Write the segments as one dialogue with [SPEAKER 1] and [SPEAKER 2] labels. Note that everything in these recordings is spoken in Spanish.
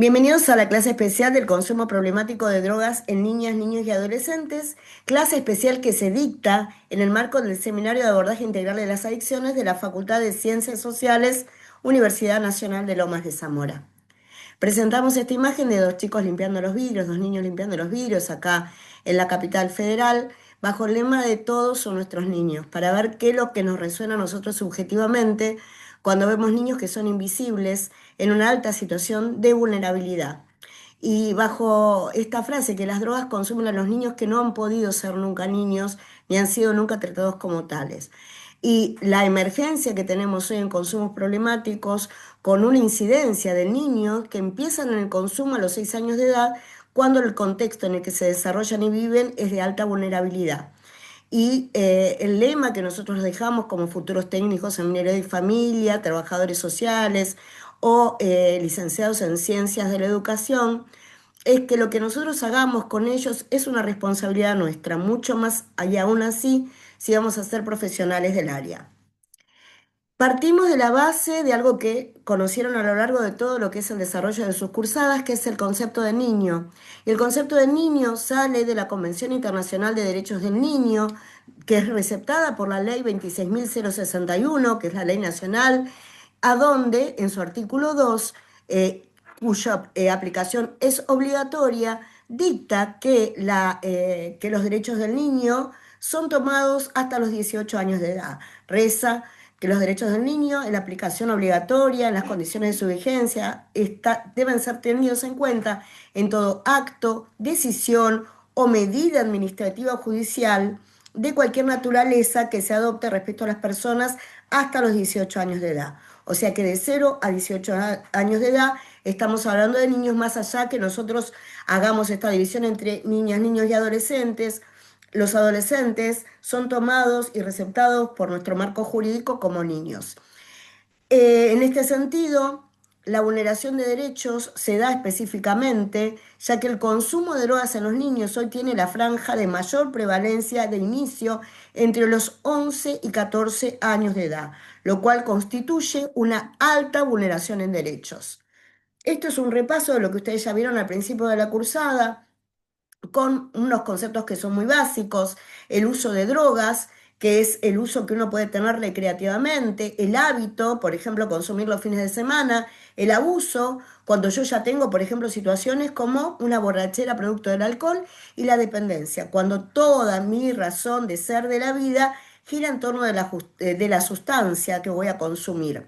[SPEAKER 1] Bienvenidos a la clase especial del consumo problemático de drogas en niñas, niños y adolescentes, clase especial que se dicta en el marco del Seminario de Abordaje Integral de las Adicciones de la Facultad de Ciencias Sociales, Universidad Nacional de Lomas de Zamora. Presentamos esta imagen de dos chicos limpiando los vidrios, dos niños limpiando los vidrios acá en la capital federal, bajo el lema de todos son nuestros niños, para ver qué es lo que nos resuena a nosotros subjetivamente cuando vemos niños que son invisibles en una alta situación de vulnerabilidad. Y bajo esta frase que las drogas consumen a los niños que no han podido ser nunca niños ni han sido nunca tratados como tales. Y la emergencia que tenemos hoy en consumos problemáticos, con una incidencia de niños que empiezan en el consumo a los 6 años de edad, cuando el contexto en el que se desarrollan y viven es de alta vulnerabilidad. Y el lema que nosotros dejamos como futuros técnicos en minería y familia, trabajadores sociales o licenciados en ciencias de la educación, es que lo que nosotros hagamos con ellos es una responsabilidad nuestra, mucho más, y aún así, si vamos a ser profesionales del área. Partimos de la base de algo que conocieron a lo largo de todo lo que es el desarrollo de sus cursadas, que es el concepto de niño. Y el concepto de niño sale de la Convención Internacional de Derechos del Niño, que es receptada por la Ley 26.061, que es la ley nacional, a donde en su artículo 2, cuya aplicación es obligatoria, dicta que los derechos del niño son tomados hasta los 18 años de edad. Reza que los derechos del niño en la aplicación obligatoria, en las condiciones de su vigencia, deben ser tenidos en cuenta en todo acto, decisión o medida administrativa o judicial de cualquier naturaleza que se adopte respecto a las personas hasta los 18 años de edad. O sea que de 0 a 18 años de edad estamos hablando de niños, más allá que nosotros hagamos esta división entre niñas, niños y adolescentes. Los adolescentes son tomados y receptados por nuestro marco jurídico como niños. En este sentido, la vulneración de derechos se da específicamente, ya que el consumo de drogas en los niños hoy tiene la franja de mayor prevalencia de inicio entre los 11 y 14 años de edad, lo cual constituye una alta vulneración en derechos. Esto es un repaso de lo que ustedes ya vieron al principio de la cursada, con unos conceptos que son muy básicos: el uso de drogas, que es el uso que uno puede tener recreativamente; el hábito, por ejemplo, consumir los fines de semana; el abuso, cuando yo ya tengo, por ejemplo, situaciones como una borrachera producto del alcohol; y la dependencia, cuando toda mi razón de ser de la vida gira en torno de la sustancia que voy a consumir.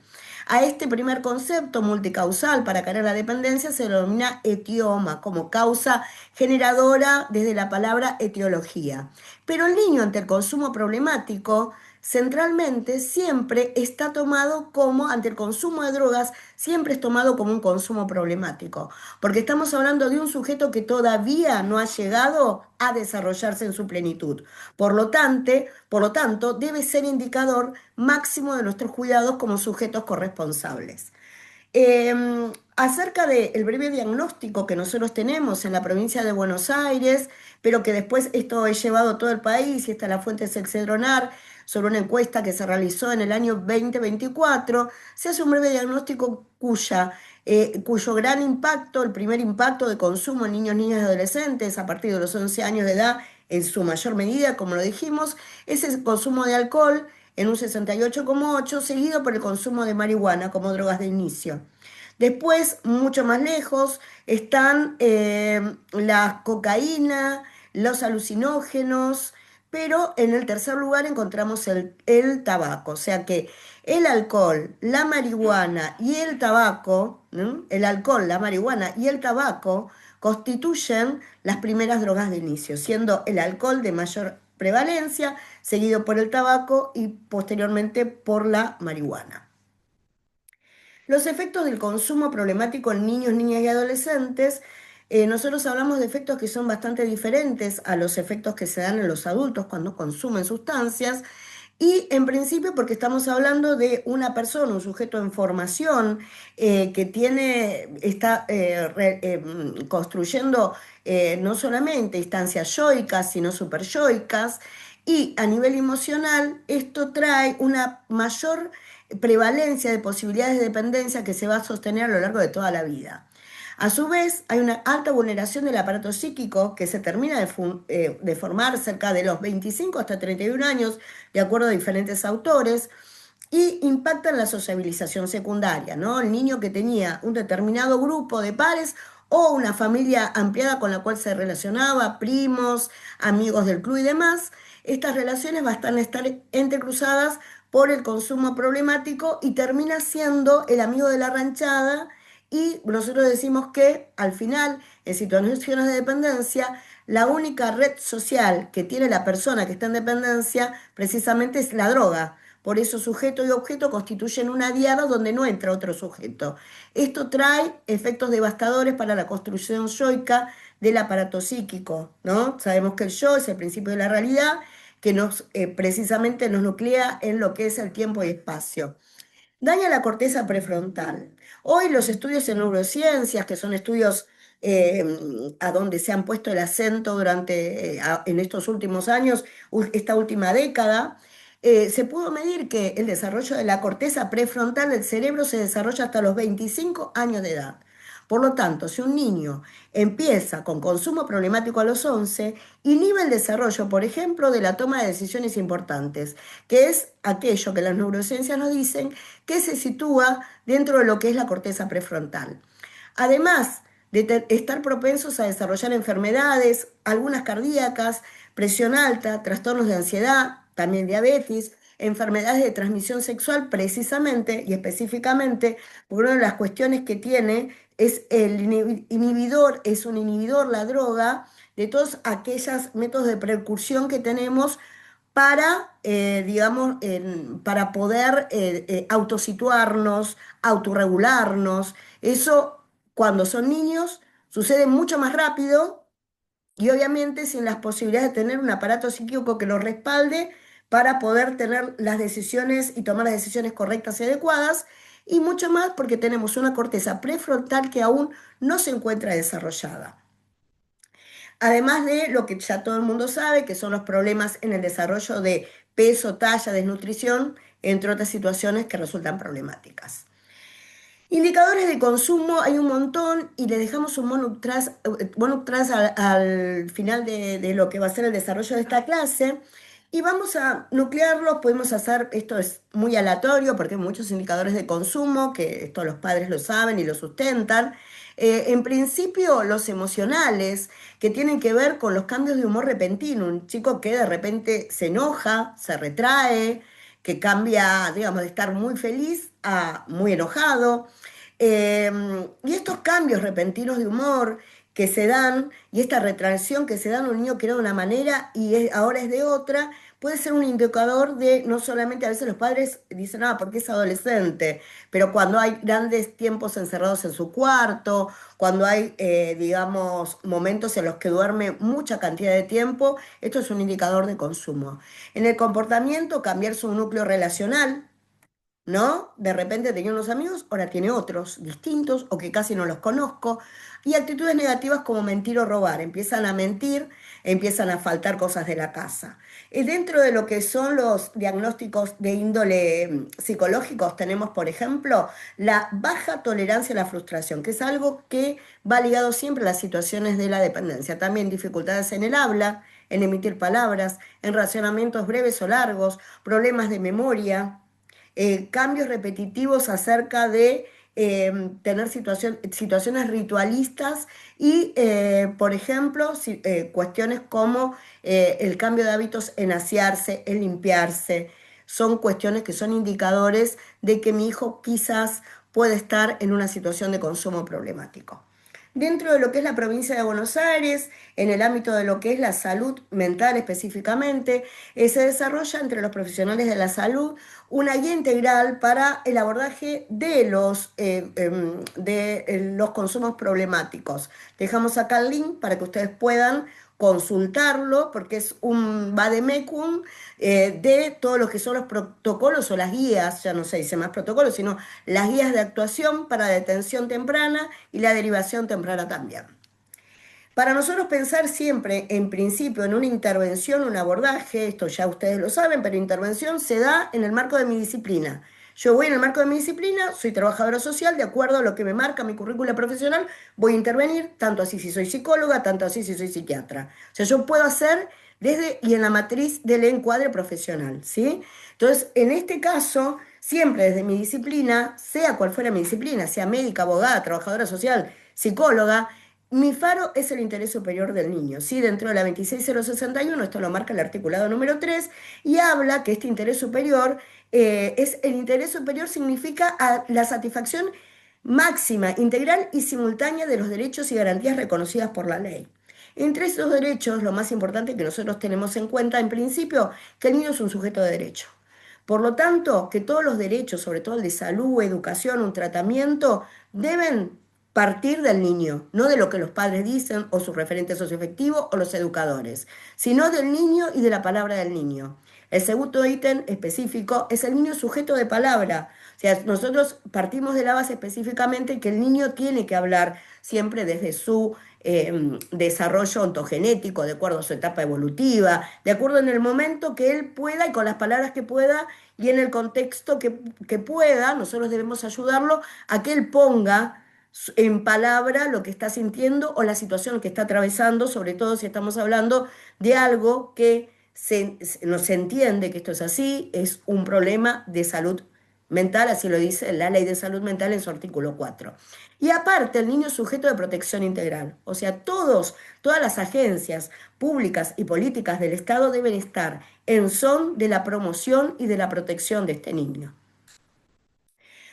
[SPEAKER 1] A este primer concepto multicausal para crear la dependencia se denomina etioma, como causa generadora desde la palabra etiología. Pero el niño ante el consumo problemático centralmente siempre está tomado como, ante el consumo de drogas, siempre es tomado como un consumo problemático, porque estamos hablando de un sujeto que todavía no ha llegado a desarrollarse en su plenitud. Por lo tanto, debe ser indicador máximo de nuestros cuidados como sujetos corresponsables. Eh, Acerca del breve diagnóstico que nosotros tenemos en la provincia de Buenos Aires, pero que después esto es llevado a todo el país, y está la fuente Cedronar, sobre una encuesta que se realizó en el año 2024, se hace un breve diagnóstico cuyo gran impacto, el primer impacto de consumo en niños, niñas y adolescentes a partir de los 11 años de edad, en su mayor medida, como lo dijimos, es el consumo de alcohol en un 68,8, seguido por el consumo de marihuana como drogas de inicio. Después, mucho más lejos, están la cocaína, los alucinógenos, pero en el tercer lugar encontramos el tabaco. O sea que el alcohol, la marihuana y el tabaco, ¿no? El alcohol, la marihuana y el tabaco constituyen las primeras drogas de inicio, siendo el alcohol de mayor prevalencia, seguido por el tabaco y posteriormente por la marihuana. Los efectos del consumo problemático en niños, niñas y adolescentes, nosotros hablamos de efectos que son bastante diferentes a los efectos que se dan en los adultos cuando consumen sustancias, y en principio porque estamos hablando de una persona, un sujeto en formación, está construyendo no solamente instancias yoicas, sino superyoicas, y a nivel emocional esto trae una mayor prevalencia de posibilidades de dependencia que se va a sostener a lo largo de toda la vida. A su vez, hay una alta vulneración del aparato psíquico que se termina de formar cerca de los 25 hasta 31 años, de acuerdo a diferentes autores, y impacta en la sociabilización secundaria, ¿no? El niño que tenía un determinado grupo de pares o una familia ampliada con la cual se relacionaba, primos, amigos del club y demás, estas relaciones van a estar entrecruzadas por el consumo problemático y termina siendo el amigo de la ranchada y nosotros decimos que al final, en situaciones de dependencia, la única red social que tiene la persona que está en dependencia precisamente es la droga. Por eso sujeto y objeto constituyen una diada donde no entra otro sujeto. Esto trae efectos devastadores para la construcción yoica del aparato psíquico, ¿no? Sabemos que el yo es el principio de la realidad que precisamente nos nuclea en lo que es el tiempo y espacio. Daña la corteza prefrontal. Hoy los estudios en neurociencias, que son estudios eh, a donde se han puesto el acento en estos últimos años, esta última década, se pudo medir que el desarrollo de la corteza prefrontal del cerebro se desarrolla hasta los 25 años de edad. Por lo tanto, si un niño empieza con consumo problemático a los 11, inhibe el desarrollo, por ejemplo, de la toma de decisiones importantes, que es aquello que las neurociencias nos dicen que se sitúa dentro de lo que es la corteza prefrontal. Además de estar propensos a desarrollar enfermedades, algunas cardíacas, presión alta, trastornos de ansiedad, también diabetes, enfermedades de transmisión sexual precisamente y específicamente, porque una de las cuestiones que tiene es el inhibidor, es un inhibidor la droga de todos aquellos métodos de precursión que tenemos para, digamos, para poder autosituarnos, autorregularnos. Eso, cuando son niños, sucede mucho más rápido y obviamente sin las posibilidades de tener un aparato psíquico que los respalde para poder tener las decisiones y tomar las decisiones correctas y adecuadas, y mucho más porque tenemos una corteza prefrontal que aún no se encuentra desarrollada. Además de lo que ya todo el mundo sabe, que son los problemas en el desarrollo de peso, talla, desnutrición, entre otras situaciones que resultan problemáticas. Indicadores de consumo hay un montón y le dejamos un bonus track al final de lo que va a ser el desarrollo de esta clase y vamos a nuclearlos. Podemos hacer, esto es muy aleatorio porque hay muchos indicadores de consumo, que esto los padres lo saben y lo sustentan. En principio, los emocionales, que tienen que ver con los cambios de humor repentino. Un chico que de repente se enoja, se retrae, que cambia, digamos, de estar muy feliz a muy enojado. Y estos cambios repentinos de humor que se dan y esta retracción que se da en un niño que era de una manera y ahora es de otra, puede ser un indicador de no solamente a veces los padres dicen, ah, porque es adolescente, pero cuando hay grandes tiempos encerrados en su cuarto, cuando hay, digamos, momentos en los que duerme mucha cantidad de tiempo, esto es un indicador de consumo. En el comportamiento, cambiar su núcleo relacional, ¿no? De repente tenía unos amigos, ahora tiene otros distintos o que casi no los conozco. Y actitudes negativas como mentir o robar. Empiezan a mentir, empiezan a faltar cosas de la casa. Y dentro de lo que son los diagnósticos de índole psicológicos, tenemos, por ejemplo, la baja tolerancia a la frustración, que es algo que va ligado siempre a las situaciones de la dependencia. También dificultades en el habla, en emitir palabras, en racionamientos breves o largos, problemas de memoria, cambios repetitivos acerca de tener situaciones ritualistas y, por ejemplo, cuestiones como el cambio de hábitos en asearse, en limpiarse, son cuestiones que son indicadores de que mi hijo quizás puede estar en una situación de consumo problemático. Dentro de lo que es la provincia de Buenos Aires, en el ámbito de lo que es la salud mental específicamente, se desarrolla entre los profesionales de la salud una guía integral para el abordaje de los consumos problemáticos. Dejamos acá el link para que ustedes puedan consultarlo, porque es un vademecum de todo lo que son los protocolos o las guías, ya no se dice más protocolos, sino las guías de actuación para detención temprana y la derivación temprana también. Para nosotros pensar siempre, en principio, en una intervención, un abordaje, esto ya ustedes lo saben, pero intervención se da en el marco de mi disciplina. Yo voy en el marco de mi disciplina, soy trabajadora social, de acuerdo a lo que me marca mi currícula profesional, voy a intervenir, tanto así si soy psicóloga, tanto así si soy psiquiatra. O sea, yo puedo hacer desde y en la matriz del encuadre profesional, ¿sí? Entonces, en este caso, siempre desde mi disciplina, sea cual fuera mi disciplina, sea médica, abogada, trabajadora social, psicóloga, mi faro es el interés superior del niño, ¿sí? Dentro de la 26061, esto lo marca el articulado número 3, y habla que este interés superior es el interés superior significa la satisfacción máxima, integral y simultánea de los derechos y garantías reconocidas por la ley. Entre esos derechos, lo más importante que nosotros tenemos en cuenta, en principio, que el niño es un sujeto de derecho. Por lo tanto, que todos los derechos, sobre todo el de salud, educación, un tratamiento, deben partir del niño, no de lo que los padres dicen o sus referentes socioafectivos o los educadores, sino del niño y de la palabra del niño. El segundo ítem específico es el niño sujeto de palabra. O sea, nosotros partimos de la base específicamente que el niño tiene que hablar siempre desde su desarrollo ontogenético, de acuerdo a su etapa evolutiva, de acuerdo en el momento que él pueda y con las palabras que pueda y en el contexto que pueda, nosotros debemos ayudarlo a que él ponga en palabra lo que está sintiendo o la situación que está atravesando, sobre todo si estamos hablando de algo que no se entiende que esto es así, es un problema de salud mental, así lo dice la Ley de Salud Mental en su artículo 4. Y aparte, el niño es sujeto de protección integral, o sea, todas las agencias públicas y políticas del Estado deben estar en son de la promoción y de la protección de este niño.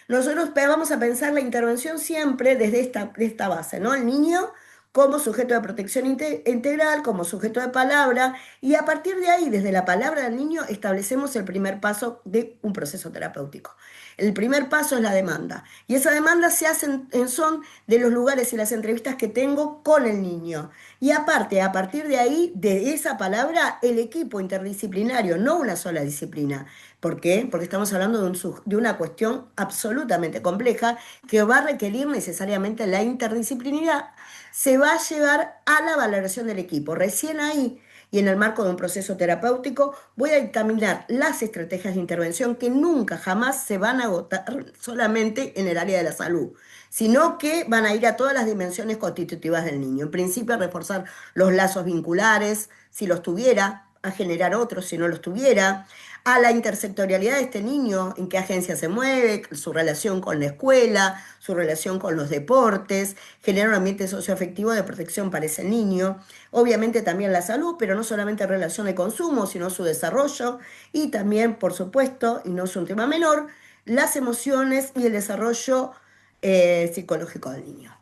[SPEAKER 1] Nosotros vamos a pensar la intervención siempre desde esta base, ¿no? El niño como sujeto de protección integral, como sujeto de palabra, y a partir de ahí, desde la palabra del niño, establecemos el primer paso de un proceso terapéutico. El primer paso es la demanda, y esa demanda se hace en son de los lugares y las entrevistas que tengo con el niño. Y aparte, a partir de ahí, de esa palabra, el equipo interdisciplinario, no una sola disciplina. ¿Por qué? Porque estamos hablando de una cuestión absolutamente compleja que va a requerir necesariamente la interdisciplinaridad, se va a llevar a la valoración del equipo. Recién ahí, y en el marco de un proceso terapéutico, voy a dictaminar las estrategias de intervención que nunca, jamás se van a agotar solamente en el área de la salud, sino que van a ir a todas las dimensiones constitutivas del niño. En principio, a reforzar los lazos vinculares, si los tuviera, a generar otros si no los tuviera, a la intersectorialidad de este niño, en qué agencia se mueve, su relación con la escuela, su relación con los deportes, generar un ambiente socioafectivo de protección para ese niño, obviamente también la salud, pero no solamente en relación de consumo, sino su desarrollo y también, por supuesto, y no es un tema menor, las emociones y el desarrollo psicológico del niño.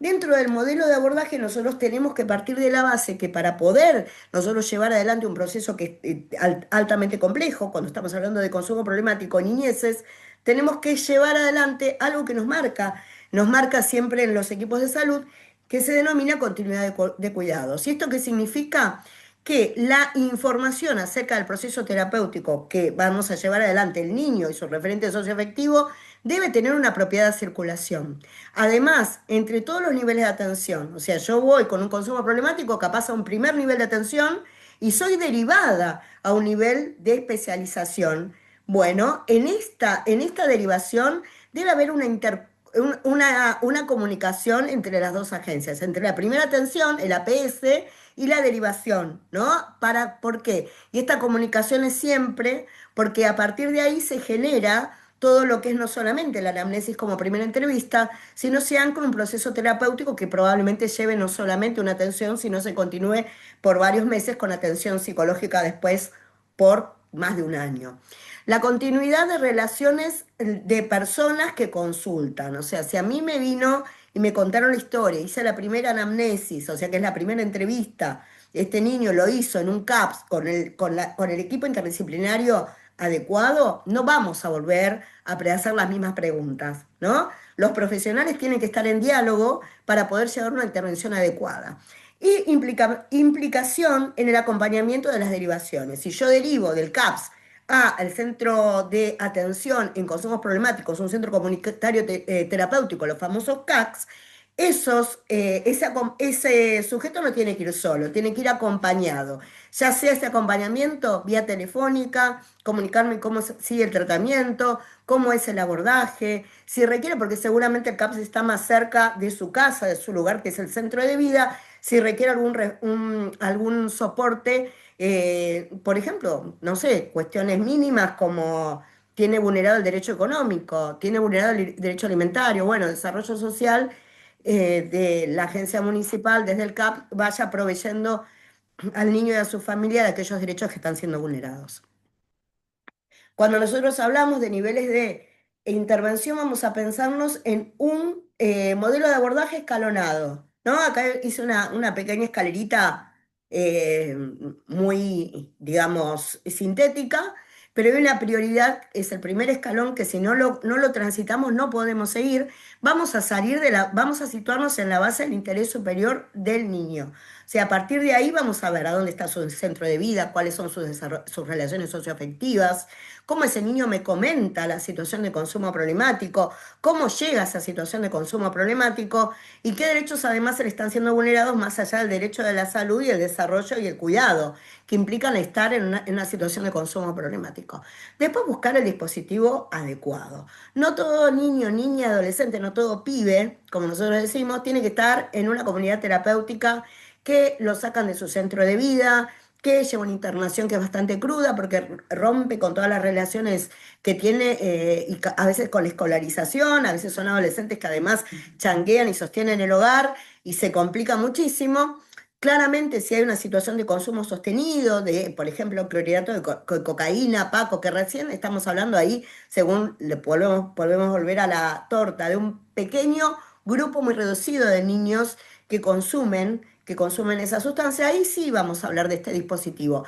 [SPEAKER 1] Dentro del modelo de abordaje nosotros tenemos que partir de la base que para poder nosotros llevar adelante un proceso que es altamente complejo, cuando estamos hablando de consumo problemático en niñeces, tenemos que llevar adelante algo que nos marca siempre en los equipos de salud, que se denomina continuidad de cuidados. ¿Y esto qué significa? Que la información acerca del proceso terapéutico que vamos a llevar adelante el niño y su referente socioafectivo debe tener una apropiada circulación. Además, entre todos los niveles de atención, o sea, yo voy con un consumo problemático capaz a un primer nivel de atención y soy derivada a un nivel de especialización. Bueno, en esta derivación debe haber una comunicación entre las dos agencias, entre la primera atención, el APS, y la derivación, ¿no? ¿Por qué? Y esta comunicación es siempre porque a partir de ahí se genera todo lo que es no solamente la anamnesis como primera entrevista, sino se ancla un proceso terapéutico que probablemente lleve no solamente una atención, sino se continúe por varios meses con atención psicológica después por más de un año. La continuidad de relaciones de personas que consultan, o sea, si a mí me vino y me contaron la historia, hice la primera anamnesis, o sea, que es la primera entrevista, este niño lo hizo en un CAPS con el equipo interdisciplinario adecuado, no vamos a volver a hacer las mismas preguntas, ¿no? Los profesionales tienen que estar en diálogo para poder llevar una intervención adecuada. Y implicación en el acompañamiento de las derivaciones. Si yo derivo del CAPS al centro de atención en consumos problemáticos, un centro comunitario terapéutico, los famosos CACs, ese sujeto no tiene que ir solo, tiene que ir acompañado, ya sea ese acompañamiento vía telefónica, comunicarme cómo sigue el tratamiento, cómo es el abordaje, si requiere, porque seguramente el CAPS está más cerca de su casa, de su lugar, que es el centro de vida, si requiere algún soporte, por ejemplo, no sé, cuestiones mínimas como tiene vulnerado el derecho económico, tiene vulnerado el derecho alimentario, bueno, desarrollo social de la agencia municipal, desde el CAP, vaya proveyendo al niño y a su familia de aquellos derechos que están siendo vulnerados. Cuando nosotros hablamos de niveles de intervención, vamos a pensarnos en un modelo de abordaje escalonado, ¿no? Acá hice una pequeña escalerita eh, muy, digamos, sintética, pero hay una prioridad, es el primer escalón que si no lo transitamos no podemos seguir. Vamos a situarnos en la base del interés superior del niño. O sea, a partir de ahí vamos a ver a dónde está su centro de vida, cuáles son sus relaciones socioafectivas, cómo ese niño me comenta la situación de consumo problemático, cómo llega a esa situación de consumo problemático y qué derechos además se le están siendo vulnerados más allá del derecho de la salud y el desarrollo y el cuidado, que implican estar en una situación de consumo problemático. Después buscar el dispositivo adecuado. No todo niño, niña, adolescente, no todo pibe, como nosotros decimos, tiene que estar en una comunidad terapéutica que lo sacan de su centro de vida, que lleva una internación que es bastante cruda porque rompe con todas las relaciones que tiene y a veces con la escolarización, a veces son adolescentes que además changuean y sostienen el hogar y se complica muchísimo. Claramente, si hay una situación de consumo sostenido, de, por ejemplo, clorhidrato de cocaína, Paco, que recién estamos hablando ahí, según volvemos a volver a la torta, de un pequeño grupo muy reducido de niños que consumen esa sustancia, ahí sí vamos a hablar de este dispositivo.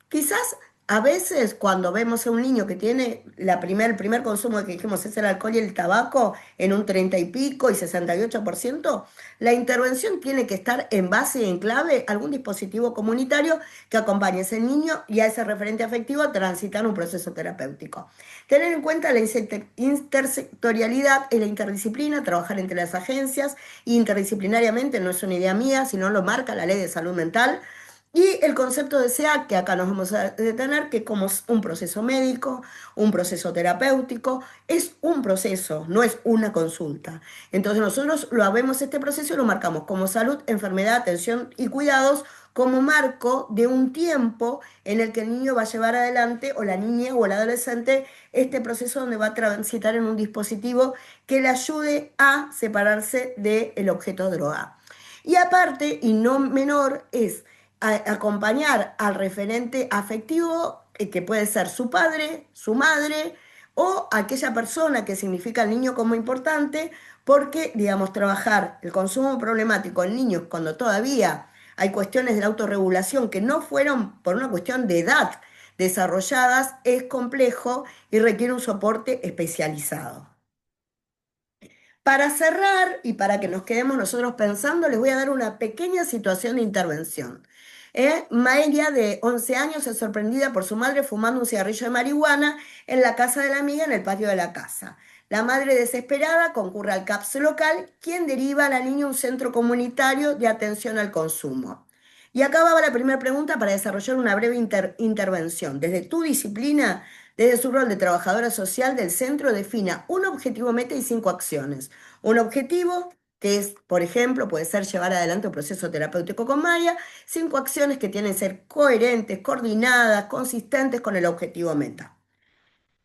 [SPEAKER 1] Quizás a veces cuando vemos a un niño que tiene el primer consumo que dijimos es el alcohol y el tabaco en un 30 y pico y 68%, la intervención tiene que estar en base y en clave algún dispositivo comunitario que acompañe a ese niño y a ese referente afectivo a transitar un proceso terapéutico. Tener en cuenta la intersectorialidad y la interdisciplina, trabajar entre las agencias interdisciplinariamente, no es una idea mía, sino lo marca la Ley de Salud Mental. Y el concepto de SEA, que acá nos vamos a detener, que como es un proceso médico, un proceso terapéutico, es un proceso, no es una consulta. Entonces nosotros lo vemos este proceso y lo marcamos como salud, enfermedad, atención y cuidados como marco de un tiempo en el que el niño va a llevar adelante, o la niña o el adolescente, este proceso donde va a transitar en un dispositivo que le ayude a separarse del objeto droga. Y aparte, y no menor, es acompañar al referente afectivo, que puede ser su padre, su madre o aquella persona que significa al niño como importante, porque, digamos, trabajar el consumo problemático en niños cuando todavía hay cuestiones de la autorregulación que no fueron por una cuestión de edad desarrolladas es complejo y requiere un soporte especializado. Para cerrar y para que nos quedemos nosotros pensando, les voy a dar una pequeña situación de intervención. Maelia, de 11 años, es sorprendida por su madre fumando un cigarrillo de marihuana en la casa de la amiga en el patio de la casa. La madre, desesperada, concurre al CAPS local, quien deriva a la niña a un centro comunitario de atención al consumo. Y acá va la primera pregunta para desarrollar una breve intervención. Desde tu disciplina, desde su rol de trabajadora social del centro, defina un objetivo, meta y 5 acciones. Un objetivo que es, por ejemplo, puede ser llevar adelante un proceso terapéutico con Maya. 5 acciones que tienen que ser coherentes, coordinadas, consistentes con el objetivo meta.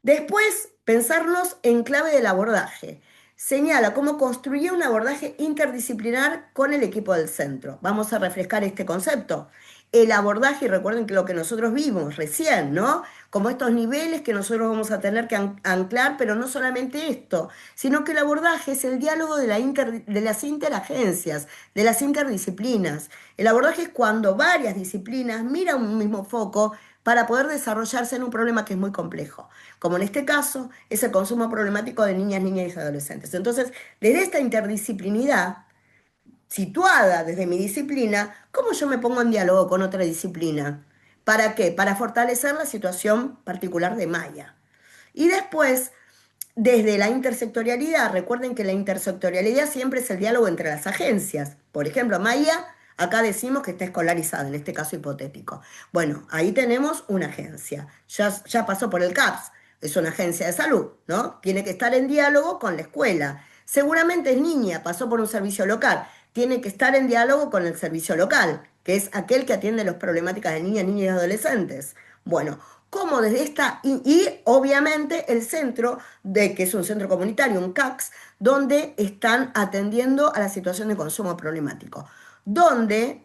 [SPEAKER 1] Después, pensarnos en clave del abordaje. Señala cómo construir un abordaje interdisciplinar con el equipo del centro. Vamos a refrescar este concepto. El abordaje, y recuerden que lo que nosotros vimos recién, ¿no? Como estos niveles que nosotros vamos a tener que anclar, pero no solamente esto, sino que el abordaje es el diálogo de las interagencias, de las interdisciplinas. El abordaje es cuando varias disciplinas miran un mismo foco para poder desarrollarse en un problema que es muy complejo, como en este caso es el consumo problemático de niñas, niñas y adolescentes. Entonces, desde esta interdisciplinidad, situada desde mi disciplina, ¿cómo yo me pongo en diálogo con otra disciplina? ¿Para qué? Para fortalecer la situación particular de Maya. Y después desde la intersectorialidad. Recuerden que la intersectorialidad siempre es el diálogo entre las agencias. Por ejemplo, Maya, acá decimos que está escolarizada, en este caso hipotético. Bueno, ahí tenemos una agencia. Ya pasó por el CAPS, es una agencia de salud, ¿no? Tiene que estar en diálogo con la escuela. Seguramente es niña, pasó por un servicio local, tiene que estar en diálogo con el servicio local, que es aquel que atiende las problemáticas de niñas, niños y adolescentes. Bueno, como desde esta, obviamente el centro, que es un centro comunitario, un CACS, donde están atendiendo a la situación de consumo problemático. Donde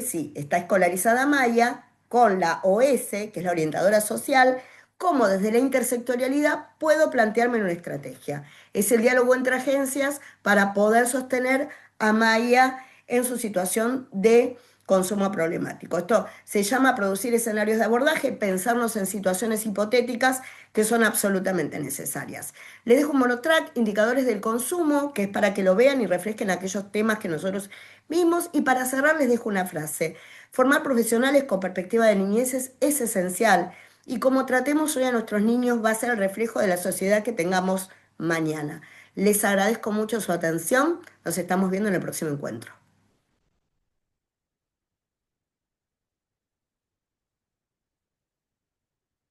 [SPEAKER 1] sí, está escolarizada Maya con la OS, que es la orientadora social, cómo desde la intersectorialidad puedo plantearme una estrategia. Es el diálogo entre agencias para poder sostener a Maya en su situación de consumo problemático. Esto se llama producir escenarios de abordaje, pensarnos en situaciones hipotéticas que son absolutamente necesarias. Les dejo un monotrack, indicadores del consumo, que es para que lo vean y refresquen aquellos temas que nosotros vimos. Y para cerrar les dejo una frase. Formar profesionales con perspectiva de niñeces es esencial y como tratemos hoy a nuestros niños va a ser el reflejo de la sociedad que tengamos mañana. Les agradezco mucho su atención. Nos estamos viendo en el próximo encuentro.